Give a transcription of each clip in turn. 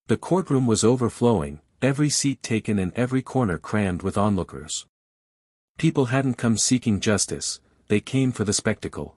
The courtroom was overflowing, every seat taken and every corner crammed with onlookers. People hadn't come seeking justice, they came for the spectacle.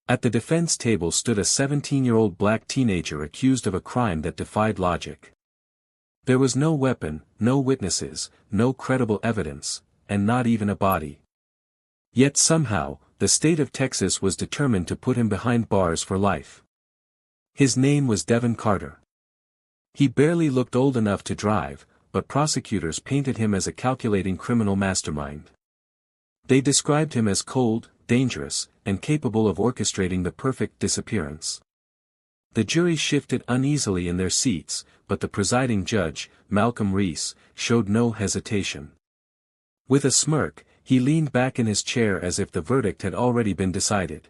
At the defense table stood a 17-year-old black teenager accused of a crime that defied logic. There was no weapon, no witnesses, no credible evidence, and not even a body. Yet somehow, the state of Texas was determined to put him behind bars for life. His name was Devin Carter. He barely looked old enough to drive, but prosecutors painted him as a calculating criminal mastermind. They described him as cold, dangerous, and capable of orchestrating the perfect disappearance. The jury shifted uneasily in their seats, but the presiding judge, Malcolm Reese, showed no hesitation. With a smirk, he leaned back in his chair as if the verdict had already been decided.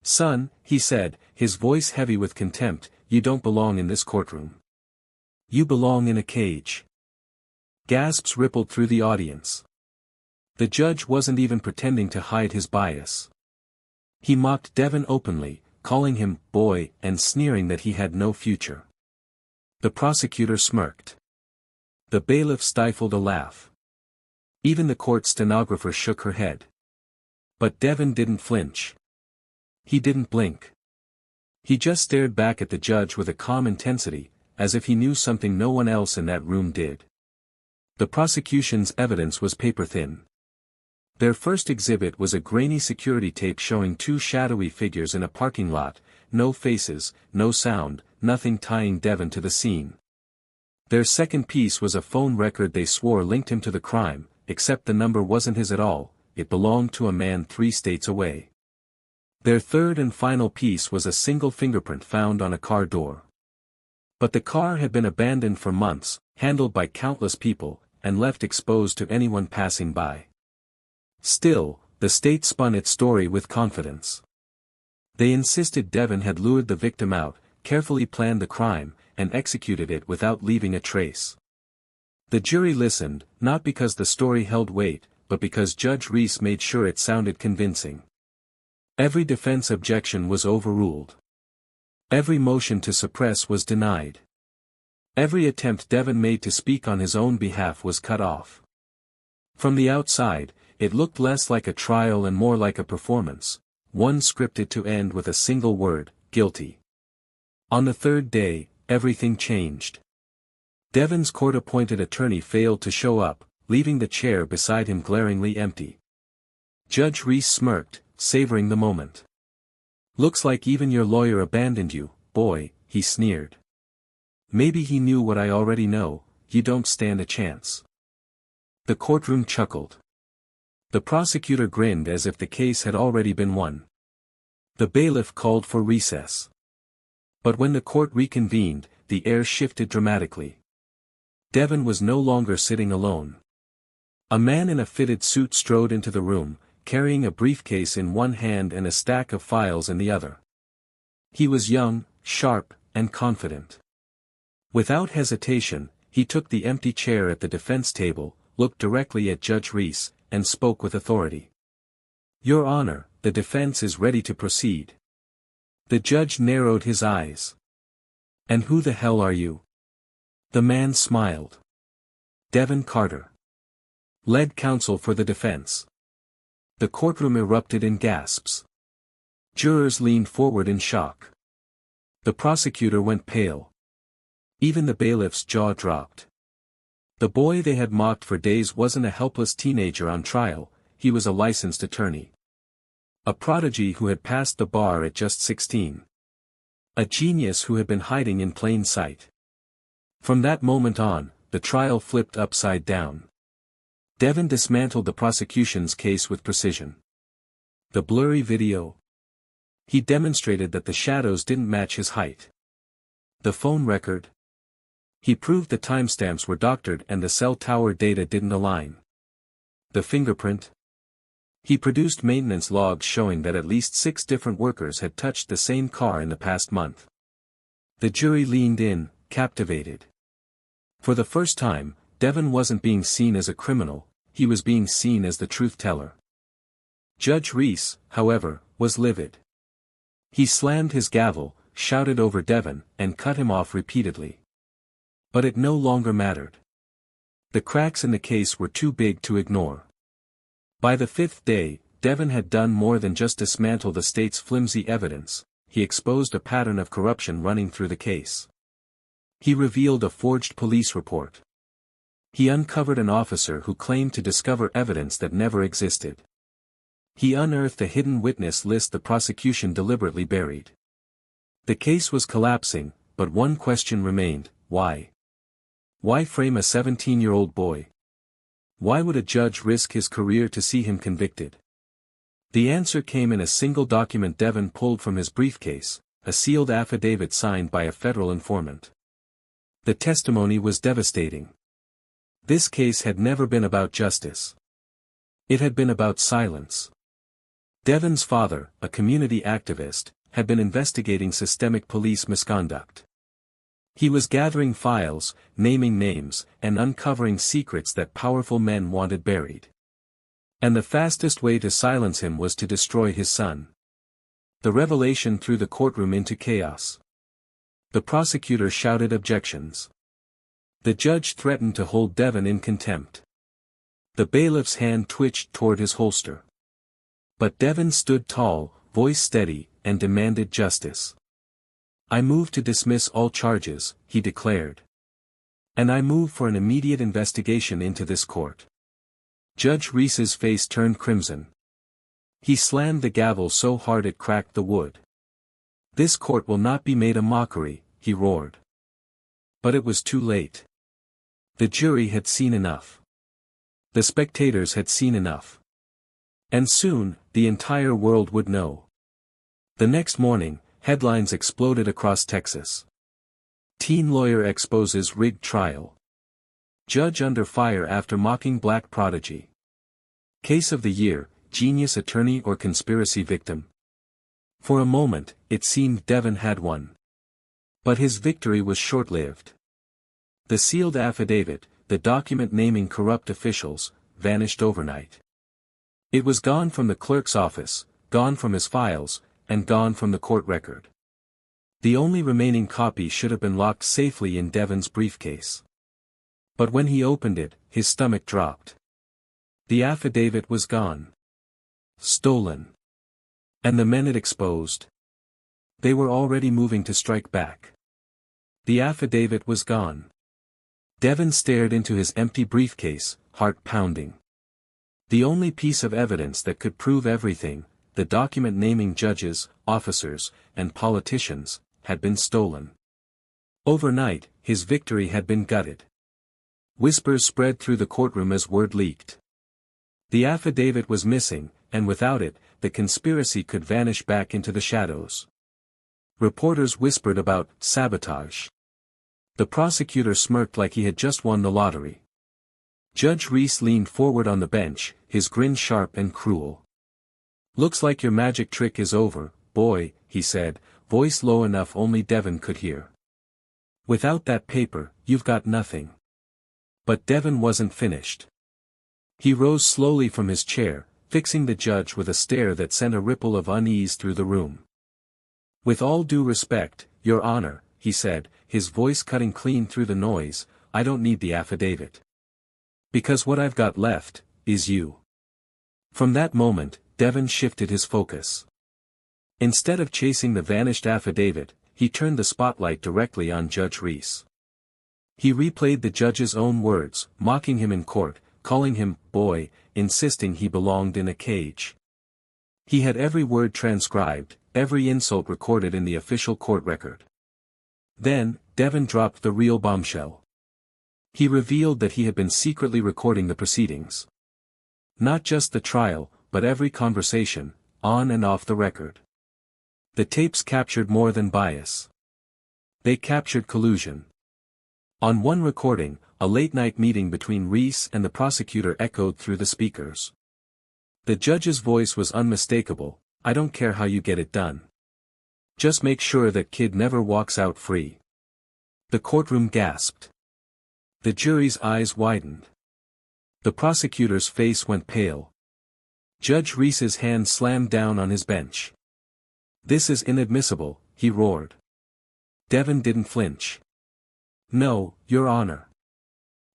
"Son," he said, his voice heavy with contempt, "you don't belong in this courtroom. You belong in a cage." Gasps rippled through the audience. The judge wasn't even pretending to hide his bias. He mocked Devin openly, calling him boy and sneering that he had no future. The prosecutor smirked. The bailiff stifled a laugh. Even the court stenographer shook her head. But Devin didn't flinch. He didn't blink. He just stared back at the judge with a calm intensity, as if he knew something no one else in that room did. The prosecution's evidence was paper-thin. Their first exhibit was a grainy security tape showing two shadowy figures in a parking lot, no faces, no sound, nothing tying Devin to the scene. Their second piece was a phone record they swore linked him to the crime, except the number wasn't his at all, it belonged to a man 3 states away. Their third and final piece was a single fingerprint found on a car door. But the car had been abandoned for months, handled by countless people, and left exposed to anyone passing by. Still, the state spun its story with confidence. They insisted Devin had lured the victim out, carefully planned the crime, and executed it without leaving a trace. The jury listened, not because the story held weight, but because Judge Reese made sure it sounded convincing. Every defense objection was overruled. Every motion to suppress was denied. Every attempt Devin made to speak on his own behalf was cut off. From the outside, it looked less like a trial and more like a performance, one scripted to end with a single word, guilty. On the third day, everything changed. Devin's court-appointed attorney failed to show up, leaving the chair beside him glaringly empty. Judge Reese smirked, savoring the moment. "Looks like even your lawyer abandoned you, boy," he sneered. "Maybe he knew what I already know, you don't stand a chance." The courtroom chuckled. The prosecutor grinned as if the case had already been won. The bailiff called for recess. But when the court reconvened, the air shifted dramatically. Devin was no longer sitting alone. A man in a fitted suit strode into the room, carrying a briefcase in one hand and a stack of files in the other. He was young, sharp, and confident. Without hesitation, he took the empty chair at the defense table, looked directly at Judge Reese, and spoke with authority. "Your Honor, the defense is ready to proceed." The judge narrowed his eyes. "And who the hell are you?" The man smiled. "Devin Carter. Lead counsel for the defense." The courtroom erupted in gasps. Jurors leaned forward in shock. The prosecutor went pale. Even the bailiff's jaw dropped. The boy they had mocked for days wasn't a helpless teenager on trial, he was a licensed attorney. A prodigy who had passed the bar at just 16. A genius who had been hiding in plain sight. From that moment on, the trial flipped upside down. Devin dismantled the prosecution's case with precision. The blurry video. He demonstrated that the shadows didn't match his height. The phone record. He proved the timestamps were doctored and the cell tower data didn't align. The fingerprint. He produced maintenance logs showing that at least 6 different workers had touched the same car in the past month. The jury leaned in, captivated. For the first time, Devin wasn't being seen as a criminal, he was being seen as the truth-teller. Judge Reese, however, was livid. He slammed his gavel, shouted over Devin, and cut him off repeatedly. But it no longer mattered. The cracks in the case were too big to ignore. By the fifth day, Devon had done more than just dismantle the state's flimsy evidence, he exposed a pattern of corruption running through the case. He revealed a forged police report. He uncovered an officer who claimed to discover evidence that never existed. He unearthed a hidden witness list the prosecution deliberately buried. The case was collapsing, but one question remained: why? Why frame a 17-year-old boy? Why would a judge risk his career to see him convicted? The answer came in a single document Devon pulled from his briefcase, a sealed affidavit signed by a federal informant. The testimony was devastating. This case had never been about justice. It had been about silence. Devon's father, a community activist, had been investigating systemic police misconduct. He was gathering files, naming names, and uncovering secrets that powerful men wanted buried. And the fastest way to silence him was to destroy his son. The revelation threw the courtroom into chaos. The prosecutor shouted objections. The judge threatened to hold Devon in contempt. The bailiff's hand twitched toward his holster. But Devon stood tall, voice steady, and demanded justice. "I move to dismiss all charges," he declared. "And I move for an immediate investigation into this court." Judge Reese's face turned crimson. He slammed the gavel so hard it cracked the wood. "This court will not be made a mockery," he roared. But it was too late. The jury had seen enough. The spectators had seen enough. And soon, the entire world would know. The next morning, headlines exploded across Texas. Teen lawyer exposes rigged trial. Judge under fire after mocking black prodigy. Case of the year, genius attorney or conspiracy victim. For a moment, it seemed Devon had won. But his victory was short-lived. The sealed affidavit, the document naming corrupt officials, vanished overnight. It was gone from the clerk's office, gone from his files, and gone from the court record. The only remaining copy should have been locked safely in Devon's briefcase. But when he opened it, his stomach dropped. The affidavit was gone. Stolen. And the men it exposed? They were already moving to strike back. The affidavit was gone. Devon stared into his empty briefcase, heart pounding. The only piece of evidence that could prove everything, the document naming judges, officers, and politicians, had been stolen. Overnight, his victory had been gutted. Whispers spread through the courtroom as word leaked. The affidavit was missing, and without it, the conspiracy could vanish back into the shadows. Reporters whispered about sabotage. The prosecutor smirked like he had just won the lottery. Judge Reese leaned forward on the bench, his grin sharp and cruel. "Looks like your magic trick is over, boy," he said, voice low enough only Devon could hear. "Without that paper, you've got nothing." But Devon wasn't finished. He rose slowly from his chair, fixing the judge with a stare that sent a ripple of unease through the room. "With all due respect, Your Honor," he said, his voice cutting clean through the noise, "I don't need the affidavit. Because what I've got left, is you." From that moment, Devon shifted his focus. Instead of chasing the vanished affidavit, he turned the spotlight directly on Judge Reese. He replayed the judge's own words, mocking him in court, calling him boy, insisting he belonged in a cage. He had every word transcribed, every insult recorded in the official court record. Then, Devon dropped the real bombshell. He revealed that he had been secretly recording the proceedings. Not just the trial, but every conversation, on and off the record. The tapes captured more than bias. They captured collusion. On one recording, a late-night meeting between Reese and the prosecutor echoed through the speakers. The judge's voice was unmistakable: "I don't care how you get it done. Just make sure that kid never walks out free." The courtroom gasped. The jury's eyes widened. The prosecutor's face went pale. Judge Reese's hand slammed down on his bench. "This is inadmissible," he roared. Devon didn't flinch. "No, Your Honor.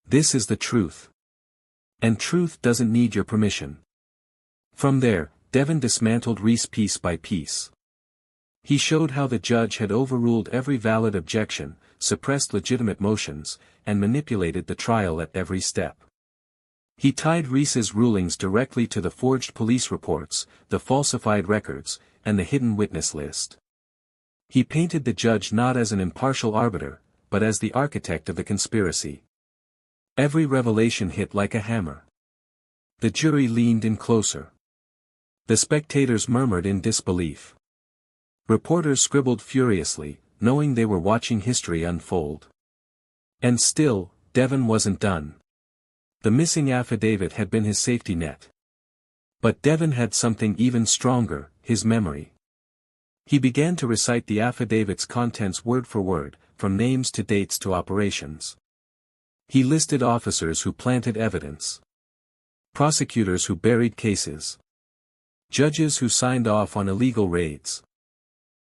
This is the truth. And truth doesn't need your permission." From there, Devon dismantled Reese piece by piece. He showed how the judge had overruled every valid objection, suppressed legitimate motions, and manipulated the trial at every step. He tied Reese's rulings directly to the forged police reports, the falsified records, and the hidden witness list. He painted the judge not as an impartial arbiter, but as the architect of the conspiracy. Every revelation hit like a hammer. The jury leaned in closer. The spectators murmured in disbelief. Reporters scribbled furiously, knowing they were watching history unfold. And still, Devon wasn't done. The missing affidavit had been his safety net. But Devon had something even stronger, his memory. He began to recite the affidavit's contents word for word, from names to dates to operations. He listed officers who planted evidence, prosecutors who buried cases, judges who signed off on illegal raids.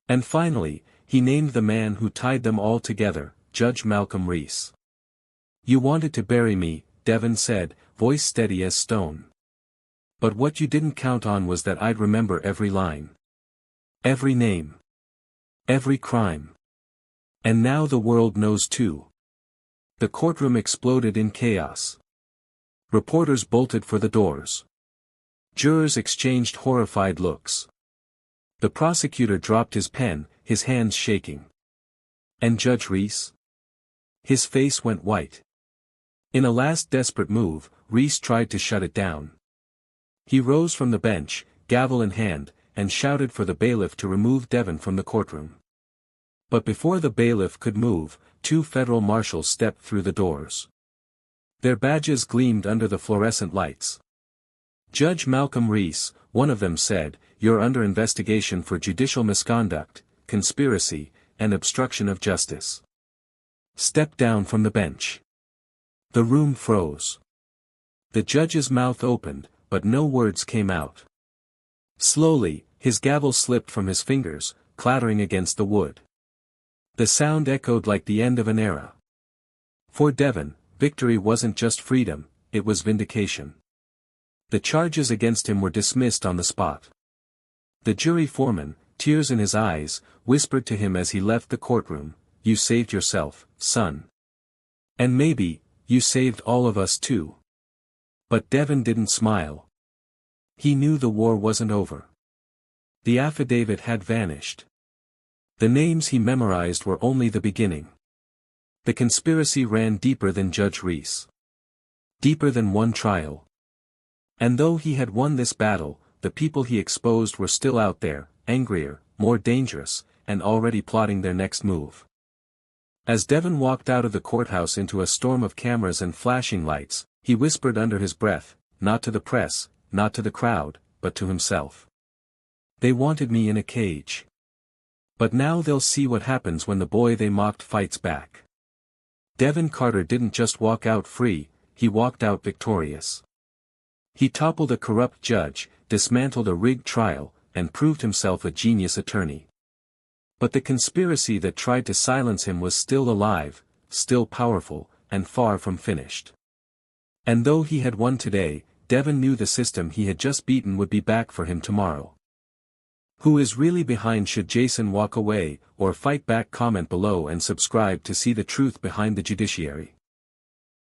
And finally, he named the man who tied them all together, Judge Malcolm Reese. "You wanted to bury me," Devon said, voice steady as stone. "But what you didn't count on was that I'd remember every line. Every name. Every crime. And now the world knows too." The courtroom exploded in chaos. Reporters bolted for the doors. Jurors exchanged horrified looks. The prosecutor dropped his pen, his hands shaking. And Judge Reese? His face went white. In a last desperate move, Reese tried to shut it down. He rose from the bench, gavel in hand, and shouted for the bailiff to remove Devon from the courtroom. But before the bailiff could move, 2 federal marshals stepped through the doors. Their badges gleamed under the fluorescent lights. "Judge Malcolm Reese," one of them said, "you're under investigation for judicial misconduct, conspiracy, and obstruction of justice. Step down from the bench." The room froze. The judge's mouth opened, but no words came out. Slowly, his gavel slipped from his fingers, clattering against the wood. The sound echoed like the end of an era. For Devon, victory wasn't just freedom, it was vindication. The charges against him were dismissed on the spot. The jury foreman, tears in his eyes, whispered to him as he left the courtroom, "You saved yourself, son. And maybe, you saved all of us too." But Devon didn't smile. He knew the war wasn't over. The affidavit had vanished. The names he memorized were only the beginning. The conspiracy ran deeper than Judge Reese. Deeper than one trial. And though he had won this battle, the people he exposed were still out there, angrier, more dangerous, and already plotting their next move. As Devon walked out of the courthouse into a storm of cameras and flashing lights, he whispered under his breath, not to the press, not to the crowd, but to himself. "They wanted me in a cage. But now they'll see what happens when the boy they mocked fights back." Devon Carter didn't just walk out free, he walked out victorious. He toppled a corrupt judge, dismantled a rigged trial, and proved himself a genius attorney. But the conspiracy that tried to silence him was still alive, still powerful, and far from finished. And though he had won today, Devon knew the system he had just beaten would be back for him tomorrow. Who is really behind Should Jason Walk Away, or Fight Back? Comment below and subscribe to see the truth behind the judiciary.